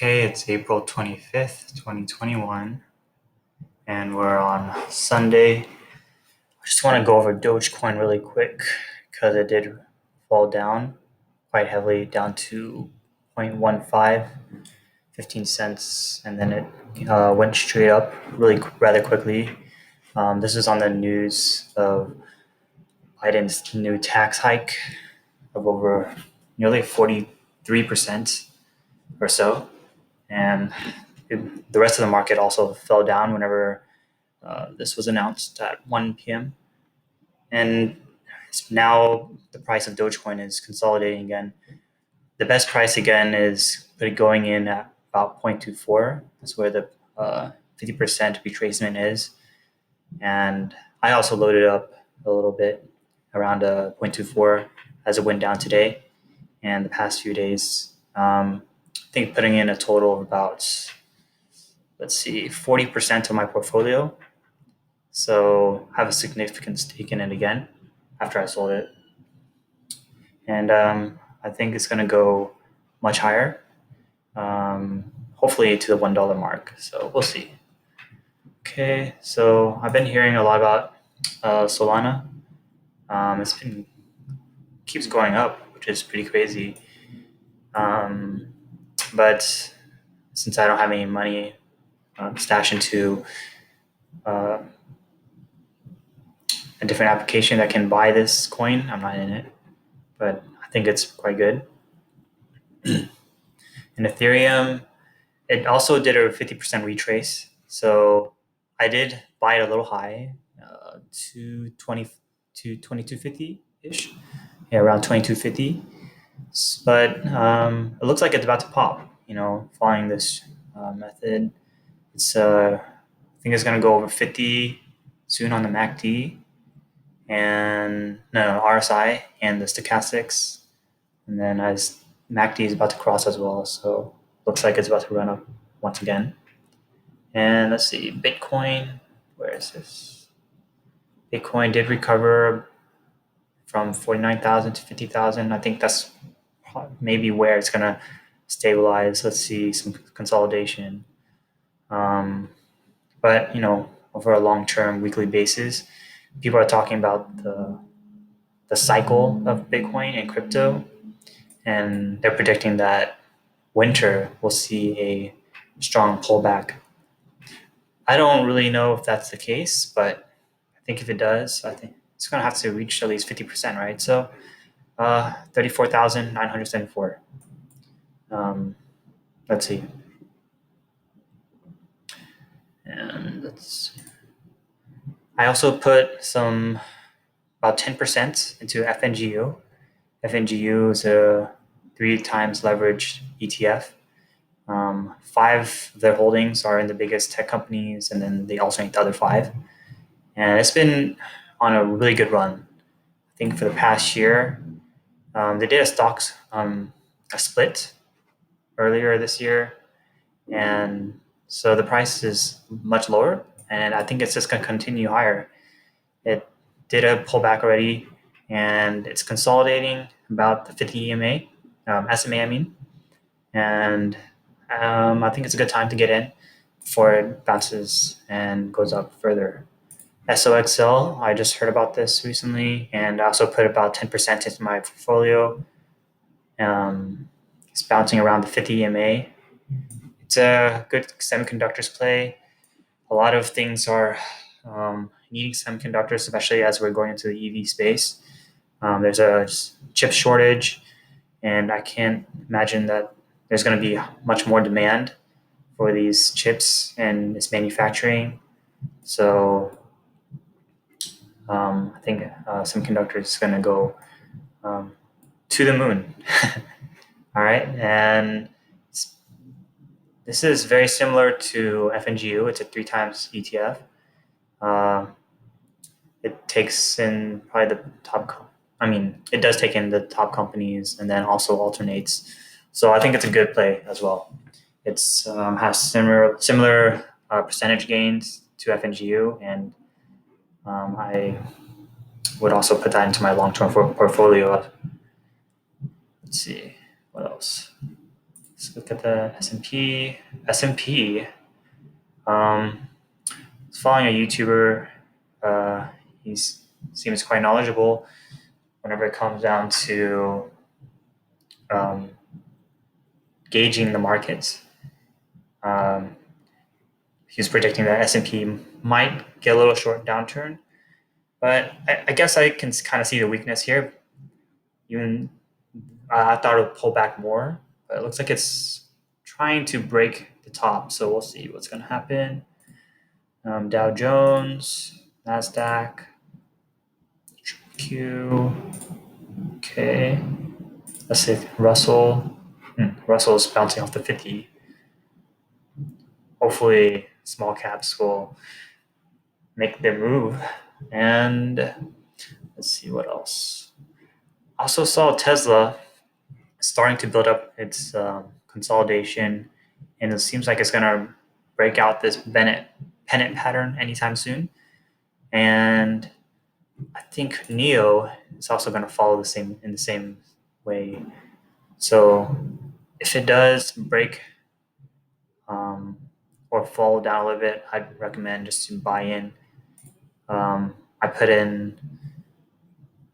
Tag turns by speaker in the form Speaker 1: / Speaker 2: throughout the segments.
Speaker 1: Okay, it's April 25th, 2021, and we're on Sunday. I just want to go over Dogecoin really quick because it did fall down quite heavily, down to 0.15, 15 cents, and then it went straight up rather quickly. This is on the news of Biden's new tax hike of over nearly 43% or so. And the rest of the market also fell down whenever this was announced at 1 p.m. And now the price of Dogecoin is consolidating again. The best price again is going in at about 0.24. That's where the 50% retracement is. And I also loaded up a little bit around 0.24 as it went down today and the past few days. I think putting in a total of about 40% of my portfolio. So I have a significant stake in it again after I sold it. And I think it's going to go much higher, hopefully to the $1 mark. So we'll see. Okay, so I've been hearing a lot about Solana. Keeps going up, which is pretty crazy. But since I don't have any money stashed into a different application that can buy this coin, I'm not in it, but I think it's quite good. In Ethereum, it also did a 50% retrace. So I did buy it a little high, to 2250 ish. Yeah, around 2250. But it looks like it's about to pop, following this method. I think it's going to go over 50 soon on the MACD and no RSI and the stochastics. And then as MACD is about to cross as well, so looks like it's about to run up once again. And let's see, Bitcoin, where is this? Bitcoin did recover from 49,000 to 50,000. I think that's maybe where it's going to stabilize. Let's see some consolidation. But, over a long-term weekly basis, people are talking about the cycle of Bitcoin and crypto, and they're predicting that winter will see a strong pullback. I don't really know if that's the case, but I think if it does, I think it's going to have to reach at least 50%, right? So 34,974. Let's see. And I also put about 10% into FNGU. FNGU is a 3 times leveraged ETF. 5 of their holdings are in the biggest tech companies, and then they alternate the other 5. And it's been on a really good run. I think for the past year, they did a split earlier this year, and so the price is much lower, and I think it's just going to continue higher. It did a pullback already, and it's consolidating about the 50 EMA, SMA, I mean, and I think it's a good time to get in before it bounces and goes up further. SOXL, I just heard about this recently, and I also put about 10% into my portfolio. It's bouncing around the 50 EMA. It's a good semiconductors play. A lot of things are needing semiconductors, especially as we're going into the EV space. There's a chip shortage, and I can't imagine that there's going to be much more demand for these chips and its manufacturing. So I think semiconductors is going to go to the moon. All right, and this is very similar to FNGU. It's a 3 times ETF. It takes in probably the top. It does take in the top companies and then also alternates. So I think it's a good play as well. It's has similar percentage gains to FNGU, and I would also put that into my long-term portfolio. Let's see what else. Let's look at the S&P. S&P. Following a YouTuber. He seems quite knowledgeable whenever it comes down to gauging the markets. He's predicting that S&P might get a little short downturn, but I guess I can kind of see the weakness here. Even I thought it would pull back more, but it looks like it's trying to break the top. So we'll see what's going to happen. Dow Jones, NASDAQ, Q. Okay. Let's see. Russell. Russell is bouncing off the 50. Hopefully, small caps will make their move. And let's see what else. Also saw Tesla starting to build up its consolidation, and it seems like it's going to break out this pennant pattern anytime soon. And I think NEO is also going to follow in the same way. So if it does break or fall down a little bit, I'd recommend just to buy in. I put in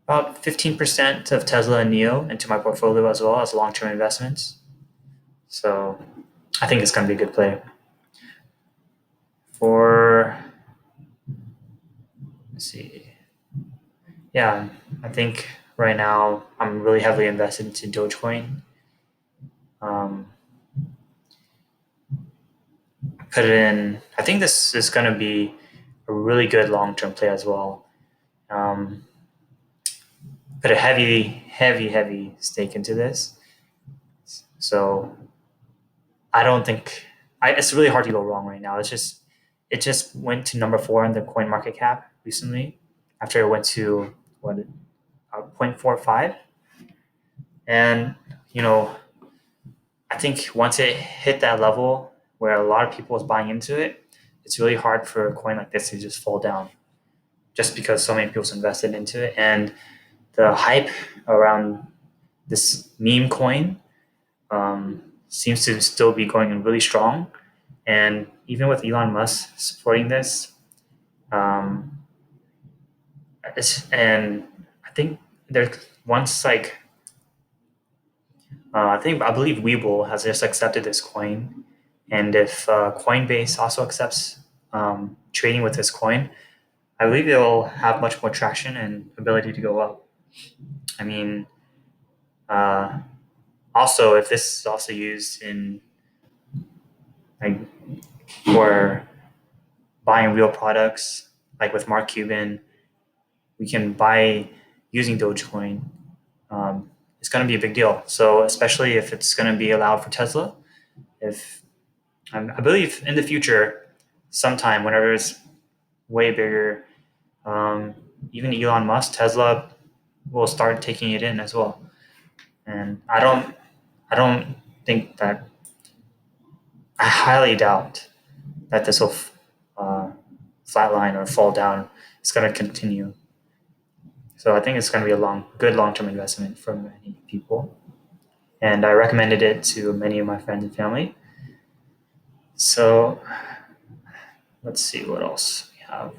Speaker 1: about 15% of Tesla and NEO into my portfolio as well as long-term investments. So I think it's going to be a good play. Let's see. Yeah, I think right now I'm really heavily invested into Dogecoin. Put it in. I think this is going to be a really good long-term play as well. Put a heavy stake into this. So I don't think it's really hard to go wrong right now. It just went to number 4 in the coin market cap recently after it went to 0.45. And I think once it hit that level where a lot of people was buying into it, it's really hard for a coin like this to just fall down, just because so many people invested into it. And the hype around this meme coin seems to still be going really strong. And even with Elon Musk supporting this, and I think there's once I believe Webull has just accepted this coin, and if Coinbase also accepts trading with this coin, I believe it will have much more traction and ability to go up. I mean, also if this is also used in for buying real products, like with Mark Cuban, we can buy using Dogecoin. It's going to be a big deal. So especially if it's going to be allowed for Tesla, I believe in the future, sometime whenever it's way bigger, even Elon Musk, Tesla will start taking it in as well. And I don't think that. I highly doubt that this will flatline or fall down. It's going to continue. So I think it's going to be a good long-term investment for many people. And I recommended it to many of my friends and family. So let's see what else we have.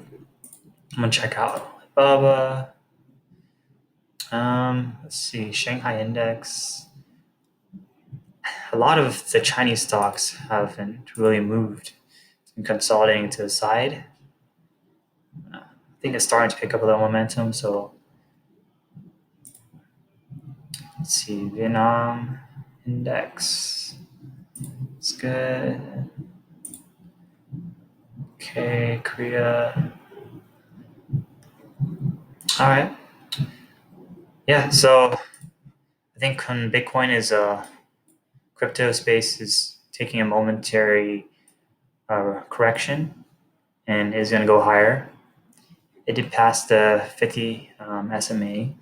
Speaker 1: I'm going to check out Alibaba. Let's see, Shanghai Index. A lot of the Chinese stocks haven't really moved and consolidating to the side. I think it's starting to pick up a little momentum. So let's see, Vietnam Index. It's good. Okay, Korea. All right. Yeah, so I think Bitcoin is crypto space is taking a momentary correction and is going to go higher. It did pass the 50 SMA,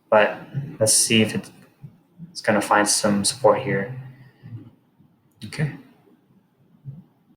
Speaker 1: but let's see if it's going to find some support here. Okay.